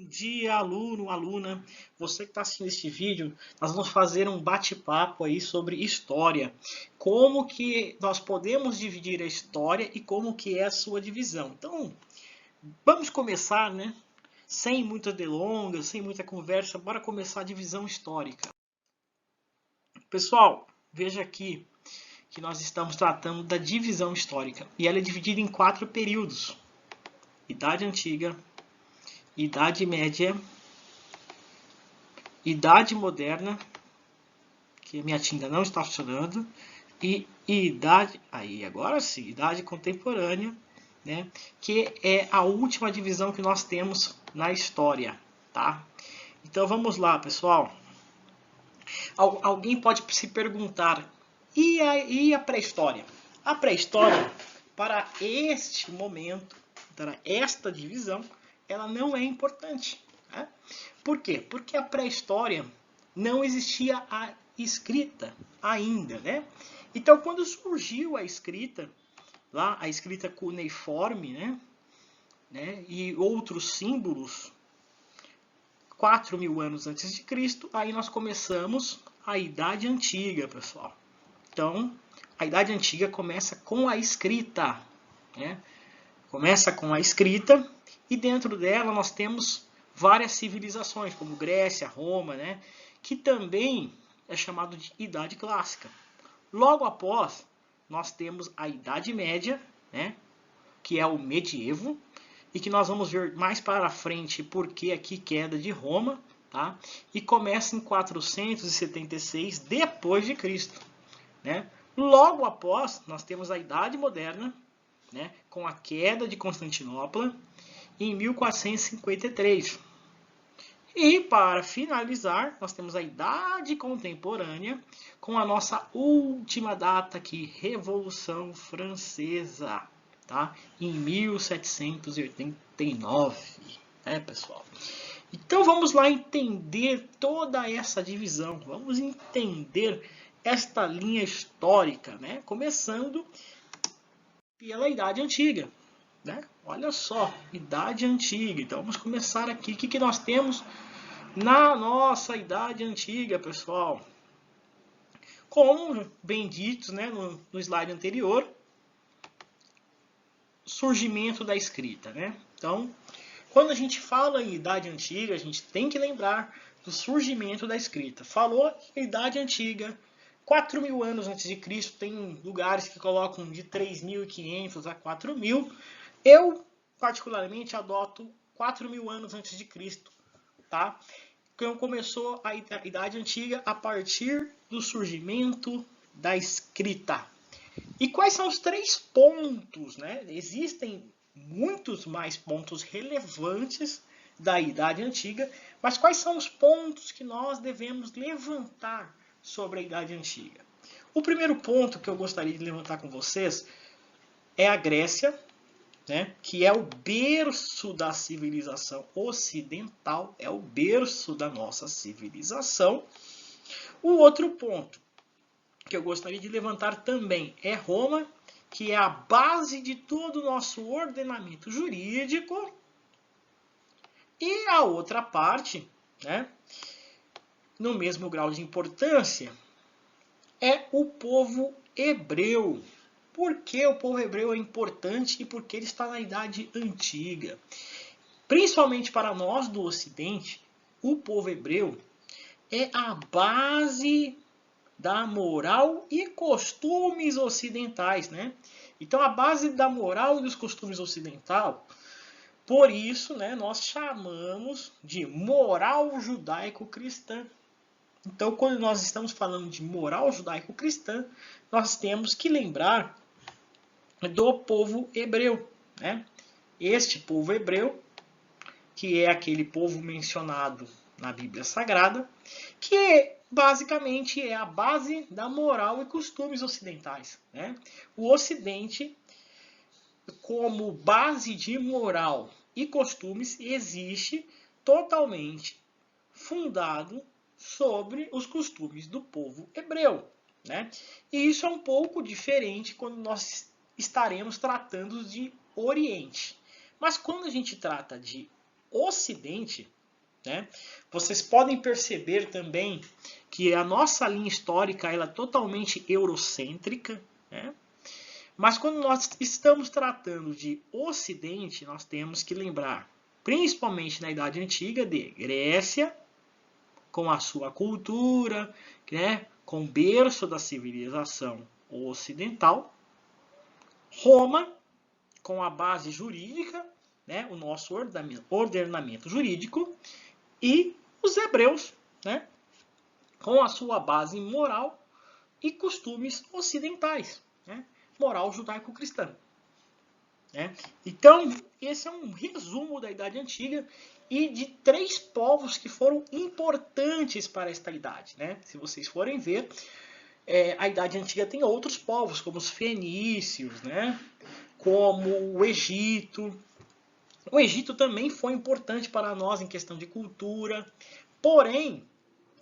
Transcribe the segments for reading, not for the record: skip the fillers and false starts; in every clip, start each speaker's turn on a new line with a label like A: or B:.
A: dia, aluno, aluna, você que está assistindo este vídeo, nós vamos fazer um bate-papo aí sobre história. Como que nós podemos dividir a história e como que é a sua divisão. Então, vamos começar, né? Sem muitas delongas, sem muita conversa, bora começar a divisão histórica. Pessoal, veja aqui que nós estamos tratando da divisão histórica. E ela é dividida em 4 períodos. Idade Antiga, Idade Média, Idade Moderna, que a minha tinta não está funcionando, e Idade, aí agora sim, Idade Contemporânea, né, que é a última divisão que nós temos na história, tá? Então vamos lá, pessoal. Alguém pode se perguntar, e a pré-história? A pré-história, para este momento, para esta divisão, ela não é importante. Né? Por quê? Porque a pré-história não existia a escrita ainda. Né? Então, quando surgiu a escrita, lá a escrita cuneiforme, né, e outros símbolos, 4.000 anos antes de Cristo, aí nós começamos a Idade Antiga, pessoal. Então, a Idade Antiga começa com a escrita. Né? Começa com a escrita e dentro dela nós temos várias civilizações, como Grécia, Roma, né? Que também é chamado de Idade Clássica. Logo após, nós temos a Idade Média, né? Que é o medievo, e que nós vamos ver mais para frente porque aqui queda de Roma, tá? E começa em 476 depois de Cristo, né? Logo após, nós temos a Idade Moderna, né, com a queda de Constantinopla em 1453. E para finalizar, nós temos a Idade Contemporânea com a nossa última data aqui, Revolução Francesa, tá? Em 1789, né, pessoal? Então vamos lá entender toda essa divisão, vamos entender esta linha histórica, né? Começando pela Idade Antiga. Né? Olha só, Idade Antiga. Então vamos começar aqui. O que nós temos na nossa Idade Antiga, pessoal? Como bem dito, né, no slide anterior, surgimento da escrita. Né? Então, quando a gente fala em Idade Antiga, a gente tem que lembrar do surgimento da escrita. Falou em Idade Antiga, 4.000 anos antes de Cristo, tem lugares que colocam de 3.500 a 4.000. Eu, particularmente, adoto 4.000 anos antes de Cristo. Tá? Então começou a Idade Antiga a partir do surgimento da escrita. E quais são os 3 pontos? Né? Existem muitos mais pontos relevantes da Idade Antiga, mas quais são os pontos que nós devemos levantar sobre a Idade Antiga? O primeiro ponto que eu gostaria de levantar com vocês é a Grécia, né, que é o berço da civilização ocidental, é o berço da nossa civilização. O outro ponto que eu gostaria de levantar também é Roma, que é a base de todo o nosso ordenamento jurídico. E a outra parte, né, no mesmo grau de importância, é o povo hebreu. Por que o povo hebreu é importante e por que ele está na Idade Antiga? Principalmente para nós do Ocidente, o povo hebreu é a base da moral e costumes ocidentais, né? Então, a base da moral e dos costumes ocidental, por isso, né, nós chamamos de moral judaico-cristã. Então, quando nós estamos falando de moral judaico-cristã, nós temos que lembrar do povo hebreu. Né? Este povo hebreu, que é aquele povo mencionado na Bíblia Sagrada, que basicamente é a base da moral e costumes ocidentais. Né? O Ocidente, como base de moral e costumes, existe totalmente fundado sobre os costumes do povo hebreu. Né? E isso é um pouco diferente quando nós estaremos tratando de Oriente. Mas quando a gente trata de Ocidente, né? Vocês podem perceber também que a nossa linha histórica ela é totalmente eurocêntrica, né? Mas quando nós estamos tratando de Ocidente, nós temos que lembrar, principalmente na Idade Antiga, de Grécia, com a sua cultura, né? Com o berço da civilização ocidental, Roma, com a base jurídica, né? O nosso ordenamento jurídico, e os hebreus, né? Com a sua base moral e costumes ocidentais, né? Moral judaico-cristã. Né? Então, esse é um resumo da Idade Antiga e de 3 povos que foram importantes para esta idade. Né? Se vocês forem ver, a Idade Antiga tem outros povos, como os fenícios, né? Como o Egito. O Egito também foi importante para nós em questão de cultura, porém,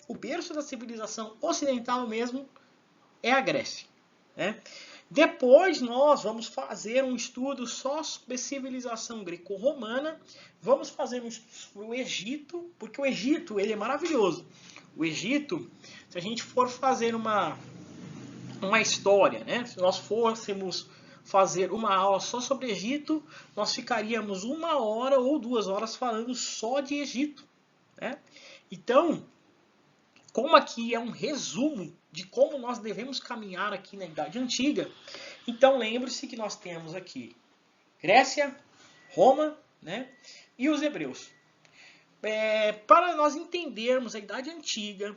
A: o berço da civilização ocidental mesmo é a Grécia. Né? Depois nós vamos fazer um estudo só sobre civilização greco-romana, vamos fazer um estudo sobre o Egito, porque o Egito ele é maravilhoso. O Egito, se a gente for fazer uma história, né? Se nós fôssemos fazer uma aula só sobre Egito, nós ficaríamos 1 hora ou 2 horas falando só de Egito. Né? Então, como aqui é um resumo de como nós devemos caminhar aqui na Idade Antiga, então lembre-se que nós temos aqui Grécia, Roma, né, e os hebreus. Para nós entendermos a Idade Antiga,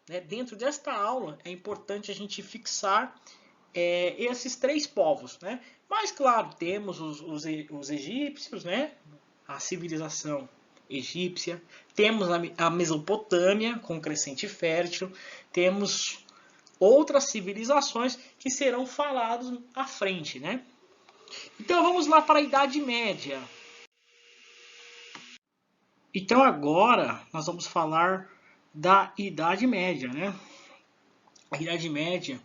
A: né, dentro desta aula, é importante a gente fixar esses 3 povos. Né? Mas, claro, temos os egípcios, né, a civilização egípcia, temos a Mesopotâmia com crescente fértil, temos outras civilizações que serão faladas à frente, né? Então vamos lá para a Idade Média. Então agora nós vamos falar da Idade Média, né? A Idade Média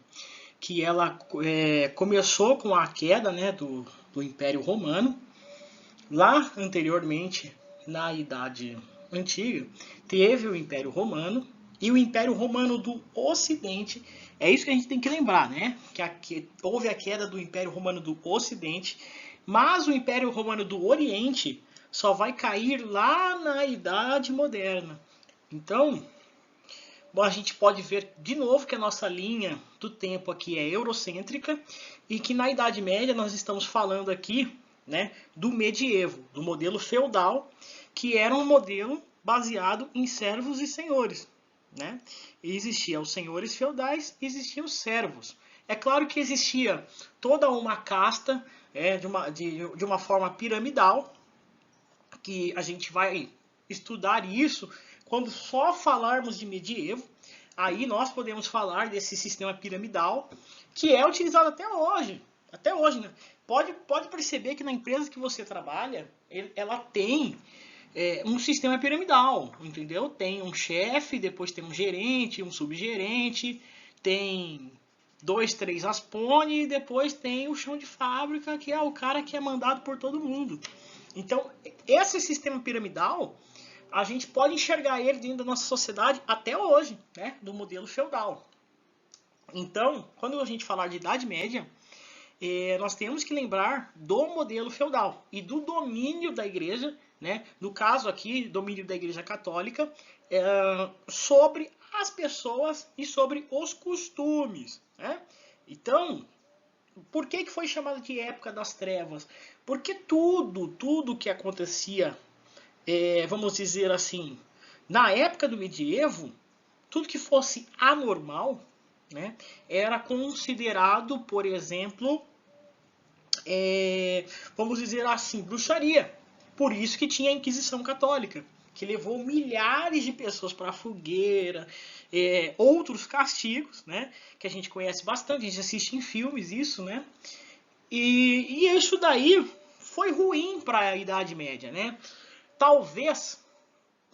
A: que ela começou com a queda, né, do Império Romano. Lá anteriormente, na Idade Antiga, teve o Império Romano e o Império Romano do Ocidente. É isso que a gente tem que lembrar, né? Que houve a queda do Império Romano do Ocidente, mas o Império Romano do Oriente só vai cair lá na Idade Moderna. Então, a gente pode ver de novo que a nossa linha do tempo aqui é eurocêntrica e que na Idade Média nós estamos falando aqui, né, do medievo, do modelo feudal, que era um modelo baseado em servos e senhores. Né? E existiam os senhores feudais e existiam os servos. É claro que existia toda uma casta de uma forma piramidal, que a gente vai estudar isso quando só falarmos de medievo. Aí nós podemos falar desse sistema piramidal que é utilizado até hoje. Até hoje, né? Pode perceber que na empresa que você trabalha, ela tem um sistema piramidal, entendeu? Tem um chefe, depois tem um gerente, um subgerente, tem 2, 3 aspone e depois tem o chão de fábrica, que é o cara que é mandado por todo mundo. Então, esse sistema piramidal, a gente pode enxergar ele dentro da nossa sociedade até hoje, né? Do modelo feudal. Então, quando a gente falar de Idade Média, nós temos que lembrar do modelo feudal e do domínio da igreja, né? No caso aqui, domínio da igreja católica, sobre as pessoas e sobre os costumes. Né? Então, por que foi chamado de época das trevas? Porque tudo que acontecia, vamos dizer assim, na época do medievo, tudo que fosse anormal, né, era considerado, por exemplo, vamos dizer assim, bruxaria. Por isso que tinha a Inquisição Católica, que levou milhares de pessoas para a fogueira, outros castigos, né, que a gente conhece bastante, a gente assiste em filmes isso, né, e isso daí foi ruim para a Idade Média, né. Talvez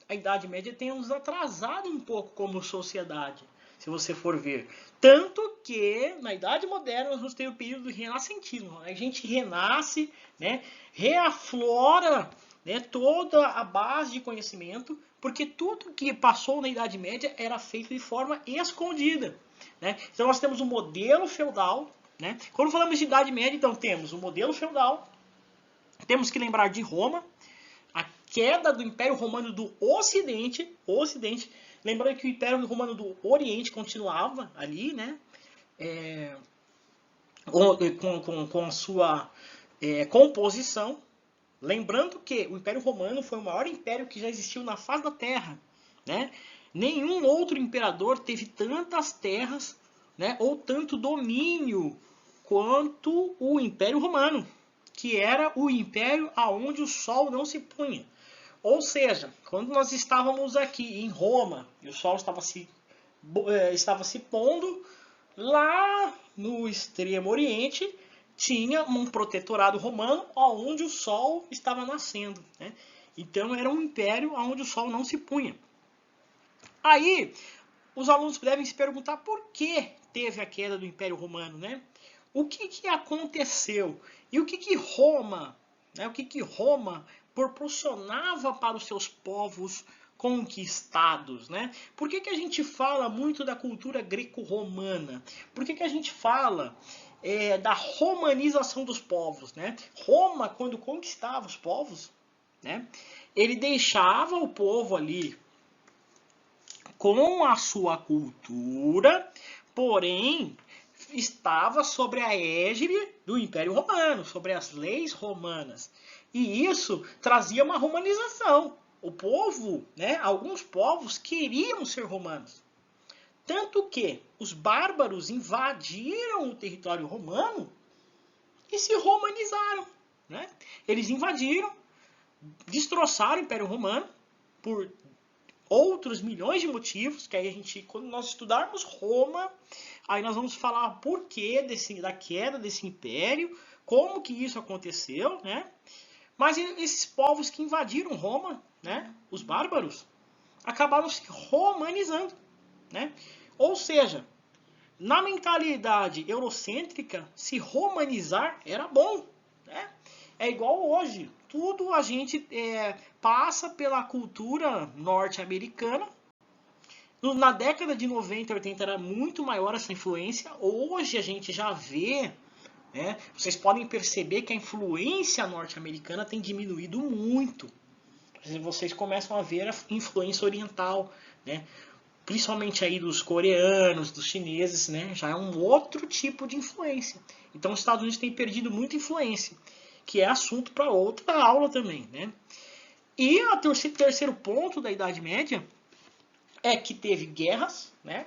A: a Idade Média tenha nos atrasado um pouco como sociedade, se você for ver. Tanto que na Idade Moderna nós vamos ter o período do renascentismo. A gente renasce, né, reaflora, né, toda a base de conhecimento, porque tudo que passou na Idade Média era feito de forma escondida, né? Então nós temos o modelo feudal, né? Quando falamos de Idade Média, então temos o modelo feudal, temos que lembrar de Roma, a queda do Império Romano do Ocidente, lembrando que o Império Romano do Oriente continuava ali, né? Com a sua composição. Lembrando que o Império Romano foi o maior império que já existiu na face da Terra, né? Nenhum outro imperador teve tantas terras, né, ou tanto domínio quanto o Império Romano, que era o império aonde o sol não se punha. Ou seja, quando nós estávamos aqui em Roma e o sol estava se pondo, lá no extremo oriente tinha um protetorado romano onde o sol estava nascendo, né? Então era um império onde o sol não se punha. Aí os alunos devem se perguntar por que teve a queda do Império Romano, né? O que aconteceu? E o que Roma, né? O que Roma proporcionava para os seus povos conquistados, né? Por que a gente fala muito da cultura greco-romana? Por que a gente fala da romanização dos povos, né? Roma, quando conquistava os povos, né, ele deixava o povo ali com a sua cultura, porém estava sobre a égide do Império Romano, sobre as leis romanas. E isso trazia uma romanização. O povo, né, alguns povos queriam ser romanos. Tanto que os bárbaros invadiram o território romano e se romanizaram, né? Eles invadiram, destroçaram o Império Romano por outros milhões de motivos, que aí quando nós estudarmos Roma, aí nós vamos falar por que da queda desse império, como que isso aconteceu, né? Mas esses povos que invadiram Roma, né, os bárbaros, acabaram se romanizando, né? Ou seja, na mentalidade eurocêntrica, se romanizar era bom, né? É igual hoje. Tudo a gente passa pela cultura norte-americana. Na década de 90 e 80 era muito maior essa influência. Hoje a gente já vê, né? Vocês podem perceber que a influência norte-americana tem diminuído muito. Vocês começam a ver a influência oriental, né? Principalmente aí dos coreanos, dos chineses, né? Já é um outro tipo de influência. Então os Estados Unidos têm perdido muita influência, que é assunto para outra aula também, né? E o terceiro ponto da Idade Média é que teve guerras, né?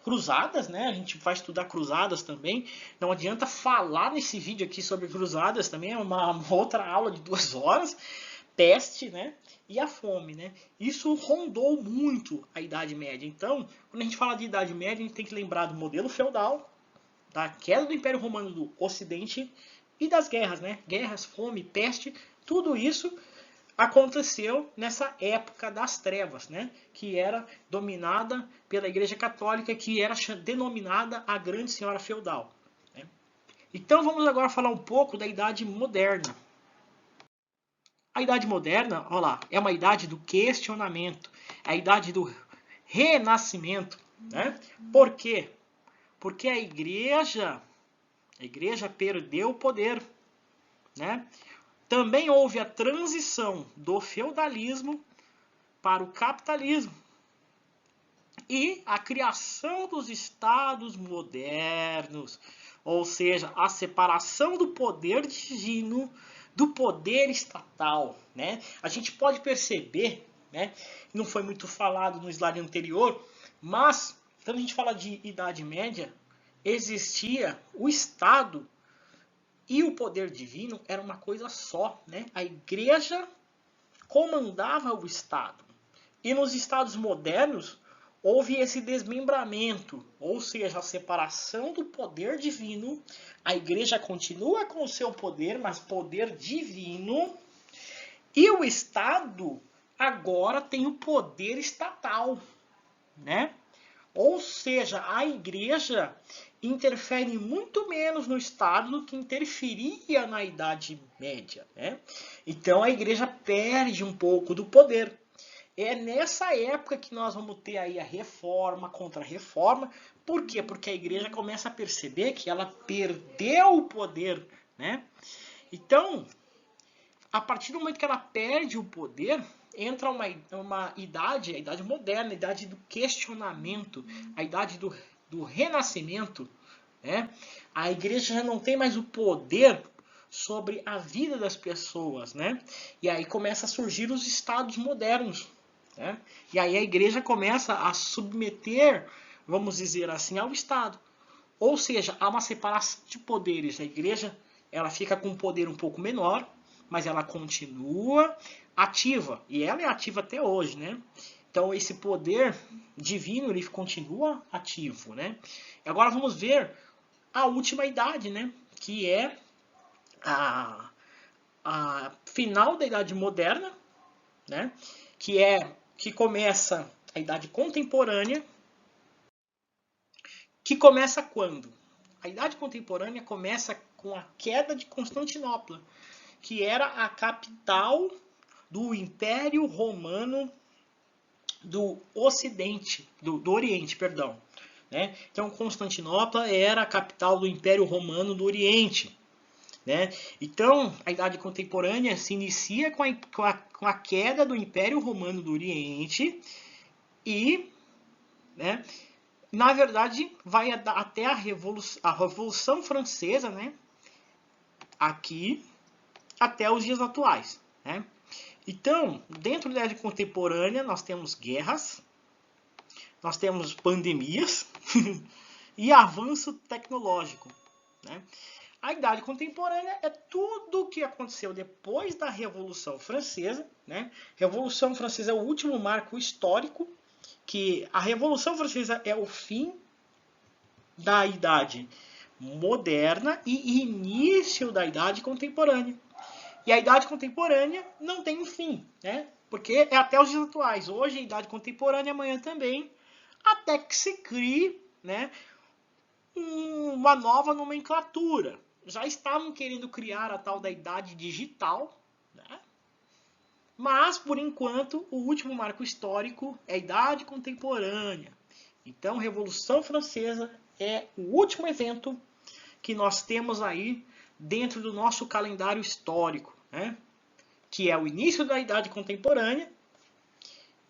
A: Cruzadas, né? A gente vai estudar cruzadas também. Não adianta falar nesse vídeo aqui sobre cruzadas, também é uma outra aula de 2 horas. Peste, né? E a fome, né? Isso rondou muito a Idade Média. Então, quando a gente fala de Idade Média, a gente tem que lembrar do modelo feudal, da queda do Império Romano do Ocidente e das guerras, né? Guerras, fome, peste, tudo isso aconteceu nessa época das trevas, né? Que era dominada pela Igreja Católica, que era denominada a Grande Senhora Feudal, né? Então vamos agora falar um pouco da Idade Moderna. A Idade Moderna, olha lá, é uma idade do questionamento, é a idade do renascimento, né? Por quê? Porque a igreja perdeu o poder, né? Também houve a transição do feudalismo para o capitalismo e a criação dos estados modernos, ou seja, a separação do poder divino do poder estatal, né? A gente pode perceber, né? Não foi muito falado no slide anterior, mas quando a gente fala de Idade Média, existia o Estado e o poder divino era uma coisa só, né? A igreja comandava o Estado. E nos estados modernos houve esse desmembramento, ou seja, a separação do poder divino. A igreja continua com o seu poder, mas poder divino. E o Estado agora tem o poder estatal, né? Ou seja, a igreja interfere muito menos no Estado do que interferia na Idade Média, né? Então a igreja perde um pouco do poder. É nessa época que nós vamos ter aí a reforma contra a reforma. Por quê? Porque a igreja começa a perceber que ela perdeu o poder, né? Então, a partir do momento que ela perde o poder, entra uma idade, a idade moderna, a idade do questionamento, a idade do renascimento, né? A igreja já não tem mais o poder sobre a vida das pessoas, né? E aí começa a surgir os estados modernos, né? E aí a igreja começa a submeter, vamos dizer assim, ao Estado. Ou seja, há uma separação de poderes. A igreja ela fica com um poder um pouco menor, mas ela continua ativa. E ela é ativa até hoje, né? Então esse poder divino ele continua ativo, né? Agora vamos ver a última idade, né? Que é a final da Idade Moderna, né? Que começa a Idade Contemporânea. Que começa quando? A Idade Contemporânea começa com a queda de Constantinopla, que era a capital do Império Romano do Ocidente, do Oriente, perdão. Né? Então, Constantinopla era a capital do Império Romano do Oriente. Né? Então, a Idade Contemporânea se inicia com a queda do Império Romano do Oriente e, né, na verdade, vai até a Revolução Francesa, né, aqui, até os dias atuais. Né? Então, dentro da Idade Contemporânea, nós temos guerras, nós temos pandemias e avanço tecnológico. Né? A Idade Contemporânea é tudo o que aconteceu depois da Revolução Francesa. Né? Revolução Francesa é o último marco histórico, que a Revolução Francesa é o fim da Idade Moderna e início da Idade Contemporânea. E a Idade Contemporânea não tem um fim, né? Porque é até os dias atuais. Hoje é a Idade Contemporânea, amanhã também, até que se crie, né, uma nova nomenclatura. Já estavam querendo criar a tal da Idade Digital, né? Mas, por enquanto, o último marco histórico é a Idade Contemporânea. Então, a Revolução Francesa é o último evento que nós temos aí dentro do nosso calendário histórico, né? Que é o início da Idade Contemporânea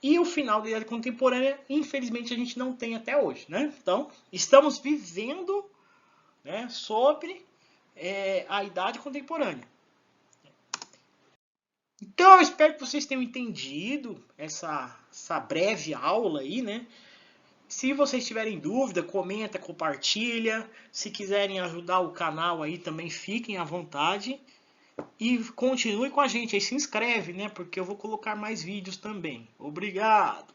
A: e o final da Idade Contemporânea, infelizmente, a gente não tem até hoje. Né? Então, estamos vivendo, né, sobre a Idade Contemporânea. Então, eu espero que vocês tenham entendido essa breve aula aí, né? Se vocês tiverem dúvida, comenta, compartilha. Se quiserem ajudar o canal aí, também fiquem à vontade. E continue com a gente aí, se inscreve, né? Porque eu vou colocar mais vídeos também. Obrigado!